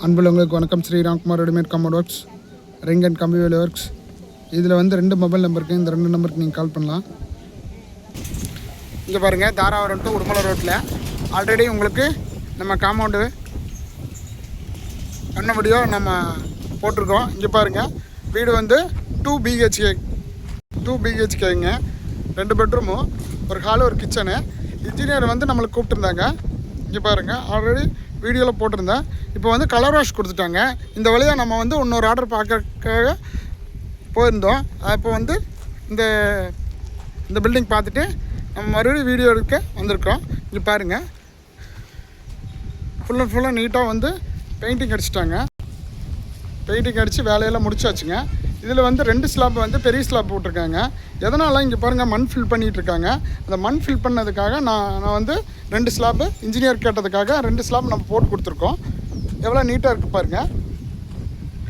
அன்புள்ளவங்களுக்கு வணக்கம். Sriramkumar readymade கமோட் works, ring and கம்பி வேலை ஒர்க்ஸ். இதில் வந்து 2 மொபைல் நம்பர் இருக்குது. இந்த 2 நம்பருக்கு நீங்கள் கால் பண்ணலாம். இங்கே பாருங்கள், தாராபுரம் டு உடுமலை ரோட்டில் ஆல்ரெடி உங்களுக்கு நம்ம காம்பவுண்டு பண்ண முடியும் நம்ம போட்டிருக்கோம். இங்கே பாருங்கள், வீடு வந்து 2 BHKங்க. 2 பெட்ரூமும், ஒரு ஹாலு, ஒரு கிச்சனு. இன்ஜினியர் வந்து நம்மளுக்கு கூப்பிட்டுருந்தாங்க. இங்கே பாருங்கள், ஆல்ரெடி வீடியோவில் போட்டிருந்தேன். இப்போ வந்து கலர் வாஷ் கொடுத்துட்டாங்க. இந்த வழியாக நம்ம வந்து இன்னொரு ஆர்டர் பார்க்கறதுக்காக போயிருந்தோம். அப்போ வந்து இந்த பில்டிங் பார்த்துட்டு நம்ம மறுபடியும் வீடியோ எடுக்க வந்திருக்கோம். இங்கே பாருங்கள், ஃபுல்லாக நீட்டாக வந்து பெயிண்டிங் அடிச்சிட்டாங்க. பெயிண்டிங் அடித்து வேலையெல்லாம் முடிச்சாச்சுங்க. இதில் வந்து 2 ஸ்லாப் வந்து பெரிய ஸ்லாப் போட்டிருக்காங்க. எதனால் இங்கே பாருங்கள், மண் ஃபில் பண்ணிகிட்ருக்காங்க. அந்த மண் ஃபில் பண்ணதுக்காக நான் வந்து 2 ஸ்லாப்பு இன்ஜினியர் கேட்டதுக்காக 2 ஸ்லாப் நம்ம போட்டு கொடுத்துருக்கோம். எவ்வளோ நீட்டாக இருக்குது பாருங்கள்.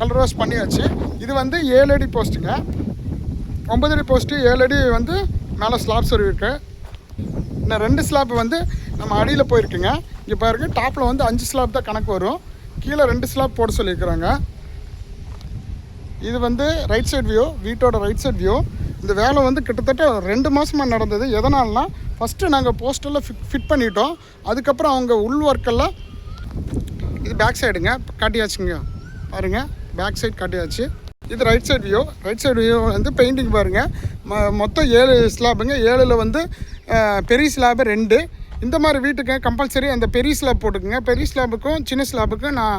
கலர் வாஷ் பண்ணியாச்சு. இது வந்து 7 அடி போஸ்ட்டுங்க. 9 அடி போஸ்ட்டு, 7 அடி வந்து மேலே ஸ்லாப் சொருவிருக்கு. இன்னும் 2 ஸ்லாப் வந்து நம்ம அடியில் போயிருக்குங்க. இங்கே பாருங்கள், டாப்பில் வந்து 5 ஸ்லாப் தான் கணக்கு வரும். கீழே 2 ஸ்லாப் போட சொல்லியிருக்கிறாங்க. இது வந்து ரைட் சைட் வியூ, வீட்டோட ரைட் சைட் வியூ. இந்த வேலை வந்து கிட்டத்தட்ட 2 மாதமாக நடந்தது. எதனால்னா, ஃபஸ்ட்டு நாங்கள் போஸ்டெல்லாம் ஃபிட் பண்ணிட்டோம். அதுக்கப்புறம் அவங்க உள் ஒர்க்கெல்லாம், இது பேக் சைடுங்க, காட்டியாச்சுங்க. பாருங்கள், பேக் சைடு காட்டியாச்சு. இது right side view. Right side view வந்து பெயிண்டிங் பாருங்கள். மொத்தம் 7 ஸ்லாப்புங்க. 7ல் வந்து பெரிய ஸ்லாபு 2. இந்த மாதிரி வீட்டுக்கு கம்பல்சரி அந்த பெரிய ஸ்லாப் போட்டுக்குங்க. பெரிய ஸ்லாபுக்கும் சின்ன ஸ்லாபுக்கும் நான்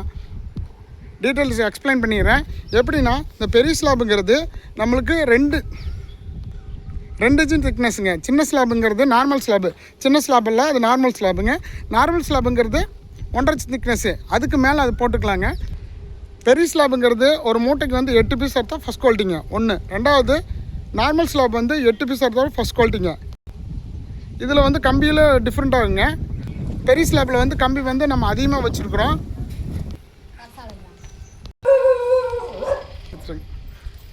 டீட்டெயில்ஸ் எக்ஸ்பிளைன் பண்ணிடுறேன். எப்படின்னா, இந்த பெரிய ஸ்லாபுங்கிறது நம்மளுக்கு 2 இன்ச் திக்னஸுங்க. சின்ன ஸ்லாபுங்கிறது நார்மல் ஸ்லாபு. சின்ன ஸ்லாபில் அது நார்மல் ஸ்லாபுங்க. நார்மல் ஸ்லாபுங்கிறது 1.5 இன்ச் திக்னஸ்ஸு. அதுக்கு மேலே அது போட்டுக்கலாங்க. பெரிய ஸ்லாபுங்கிறது ஒரு மூட்டைக்கு வந்து 8 பீஸ் எடுத்தால் ஃபஸ்ட் குவாலிட்டிங்க 1. 2வது நார்மல் ஸ்லாப் வந்து 8 பீஸ் எடுத்தாலும் ஃபஸ்ட் குவாலிட்டிங்க. இதில் வந்து கம்பியில் டிஃப்ரெண்ட் ஆகுங்க. பெரிய ஸ்லாப்பில் வந்து கம்பி வந்து நம்ம அதிகமாக வச்சுருக்குறோம்.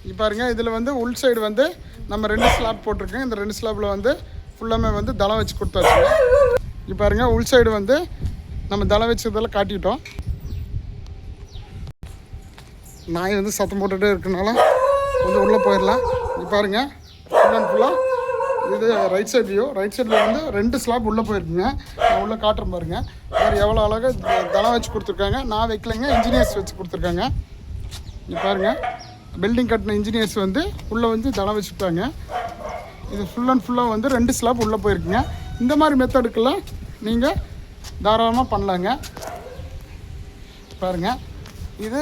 இப்போ பாருங்கள், இதில் வந்து உள் சைடு வந்து நம்ம 2 ஸ்லாப் போட்டிருக்கோம். இந்த 2 ஸ்லாப்பில் வந்து ஃபுல்லாமே வந்து தளம் வச்சு கொடுத்தாச்சுங்க. இப்போ பாருங்கள், உள் சைடு வந்து நம்ம தளம் வச்சதெல்லாம் காட்டிட்டோம். நாய் வந்து சத்தம் போட்டுகிட்டே இருக்கனால கொஞ்சம் உள்ளே போயிடலாம். இப்போ பாருங்கள், ஃபுல்லாக இது ரைட் சைட் வியூ. ரைட் சைடில் வந்து 2 ஸ்லாப் உள்ளே போயிருக்குங்க. நான் உள்ளே காட்டுறேன் பாருங்கள். வேறு எவ்வளோ அழகாக தளம் வச்சு கொடுத்துருக்காங்க. நான் வைக்கலைங்க, இன்ஜினியர்ஸ் வச்சு கொடுத்துருக்காங்க. இப்போ பாருங்கள், பில்டிங் கட்டின இன்ஜினியர்ஸ் வந்து உள்ளே வந்து தளம் வச்சுட்டாங்க. இது ஃபுல்லாக வந்து 2 ஸ்லாப் உள்ளே போயிருக்குங்க. இந்த மாதிரி மெத்தடுக்கெல்லாம் நீங்கள் தாராளமாக பண்ணலாங்க. பாருங்கள், இது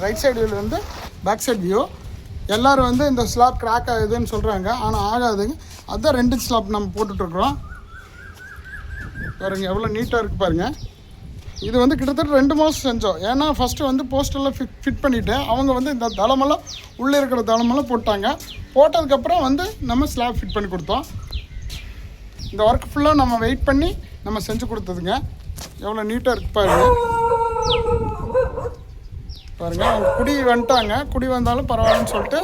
ரைட் சைடு வியூவில் வந்து பேக் சைட் வியூ. எல்லோரும் வந்து இந்த ஸ்லாப் கிராக் ஆகுதுன்னு சொல்கிறாங்க. ஆனால் ஆகாதுங்க. அதுதான் 2 இன்ச் ஸ்லாப் நம்ம போட்டுட்ருக்குறோம். பாருங்கள், எவ்வளோ நீட்டாக இருக்குது பாருங்கள். இது வந்து கிட்டத்தட்ட 2 மாதம் செஞ்சோம். ஏன்னா ஃபஸ்ட்டு வந்து போஸ்டெல்லாம் ஃபிட் பண்ணிவிட்டு அவங்க வந்து இந்த தளமெல்லாம் உள்ளே இருக்கிற தளமெல்லாம் போட்டாங்க. போட்டதுக்கப்புறம் வந்து நம்ம ஸ்லாப் ஃபிட் பண்ணி கொடுத்தோம். இந்த ஒர்க் ஃபுல்லாக நம்ம வெயிட் பண்ணி நம்ம செஞ்சு கொடுத்ததுங்க. எவ்வளோ நீட்டாக இருக்குது பாருங்கள். பாருங்கள், அவங்க குடி வந்துட்டாங்க. குடி வந்தாலும் பரவாயில்லன்னு சொல்லிட்டு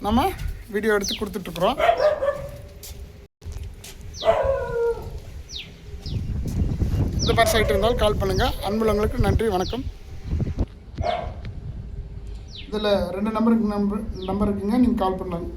நம்ம வீடியோ எடுத்து கொடுத்துட்ருக்குறோம். இந்த மாதிரி சைட் இருந்தாலும் கால் பண்ணுங்கள். அன்புள்ளவங்களுக்கு நன்றி, வணக்கம். இதில் 2 நம்பர் இருக்குங்க, நீங்கள் கால் பண்ணலாம்.